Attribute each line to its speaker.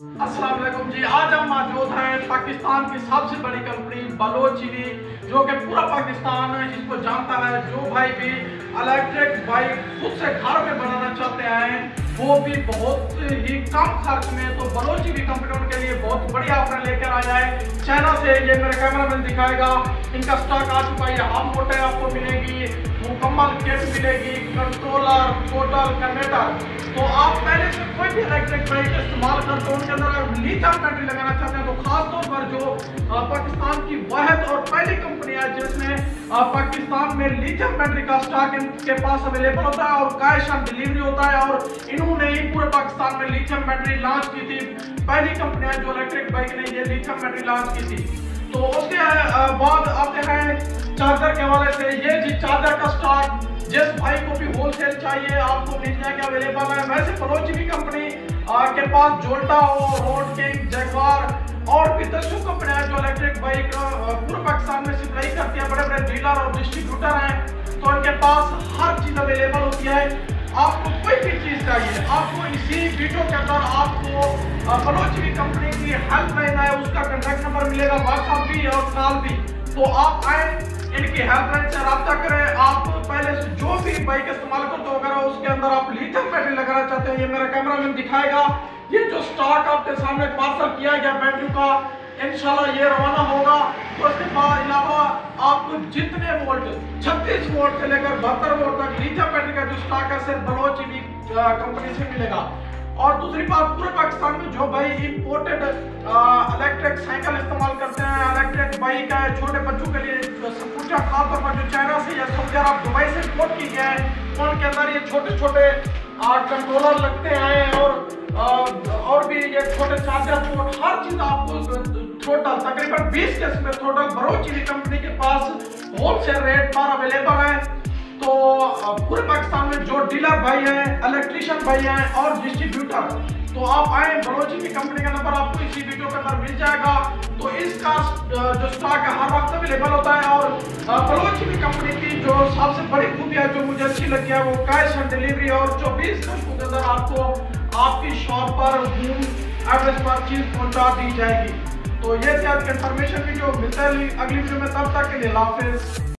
Speaker 1: अस्सलाम वालेकुम जी। आज हम मौजूद हैं पाकिस्तान की सबसे बड़ी कंपनी बलोच ईवी, जो कि पूरा पाकिस्तान इसको जानता है। जो भाई भी इलेक्ट्रिक बाइक खुद से घर में बनाना चाहते हैं, वो भी बहुत ही कम खर्च में, तो बलोच ईवी कंपनी उनके लिए बहुत बढ़िया ऑफर लेकर आया है। चाइना से ये मेरे कैमरामैन दिखाएगा, इनका स्टॉक आ चुका है। हाफ मोटर आपको मिलेगी, मुकम्मल किट मिलेगी, कंट्रोलर, टोटल कन्वर्टर। तो आप पहले से कोई भी इलेक्ट्रिक बाइक इस्तेमाल करते हो, उनके अंदर लिथियम बैटरी लगाना चाहते हैं, तो खासतौर पर जो पाकिस्तान की वाहिद और पहली कंपनी है जिसने पाकिस्तान में लिथियम बैटरी का स्टॉक इनके पास अवेलेबल होता है और कैश ऑन डिलीवरी होता है, और इन्होंने ही पूरे पाकिस्तान में लिथियम बैटरी लॉन्च की थी। पहली कंपनी है जो इलेक्ट्रिक बाइक ने ये लिथियम बैटरी लॉन्च की थी। तो उसके बाद आते हैं चार्जर के हवाले से। ये जी चार्जर का स्टॉक जिस भाई को भी होलसेल चाहिए आपको मिल जाएगा, अवेलेबल है। वैसे बलोच ईवी कंपनी के पास जोल्टा और रोड किंग, जगुआर और भी दसों कंपनियां जो इलेक्ट्रिक बाइक पूरे पाकिस्तान में सप्लाई करती है, बड़े बड़े डीलर और डिस्ट्रीब्यूटर हैं, तो इनके पास हर चीज अवेलेबल होती है। आपको कोई भी चीज चाहिए, आपको इसी वीडियो के अंदर आपको बलोच ईवी कंपनी की हेल्पलाइन है, उसका कॉन्टैक्ट नंबर मिलेगा, व्हाट्सएप भी और कॉल भी। तो आप आए, इनकी हेल्पलाइन से रब्ता करें। आप पहले से जो भी बाइक इस्तेमाल करते हो, अगर उसके अंदर आप लिथियम बैटरी लगाना चाहते हैं, ये मेरा कैमरामैन दिखाएगा। ये जो स्टॉक आपके सामने पार्सल किया गया बैटरी का, इंशाल्लाह ये रवाना होगा। तो इसके बाद अलावा आपको जितने वोल्ट 36 वोल्ट से लेकर 72 वोल्ट तक लिथियम बैटरी का जो स्टॉक है सिर्फ बलोच ईवी कंपनी से मिलेगा। और दूसरी बात, पूरे पाकिस्तान में जो भाई इंपोर्टेड इलेक्ट्रिक साइकिल इस्तेमाल करते हैं, इलेक्ट्रिक बाइक है छोटे बच्चों के लिए, स्कूटर खासतौर पर जो चाइना से या सऊदी अरब दुबई से इंपोर्ट की गए हैं, उनके अंदर ये छोटे छोटे कंट्रोलर लगते हैं और भी ये छोटे चार्जर पोर्ट, हर चीज आपको टोटल तकरीबन 20 किस्म में टोटल बलोच ईवी कंपनी के पास होलसेल रेट पर अवेलेबल है। तो पूरे पाकिस्तान में जो डीलर भाई हैं, इलेक्ट्रिशियन भाई हैं और डिस्ट्रीब्यूटर, तो आप आए, बलोच ईवी कंपनी का नंबर आपको इसी वीडियो के अंदर मिल जाएगा। तो इसका जो स्टॉक है हर वक्त अवेलेबल होता है। और बलोच ईवी कंपनी की जो सबसे बड़ी खूबियां जो मुझे अच्छी लगी है, वो कैश ऑन डिलीवरी और 24 घंटों के अंदर आपको आपकी शॉप पर होम एड्रेस पर चीज पहुंचा दी जाएगी। तो ये थी आज की इंफॉर्मेशन वीडियो। मिलते हैं अगली वीडियो में, तब तक के लिए अल्लाह हाफिज़।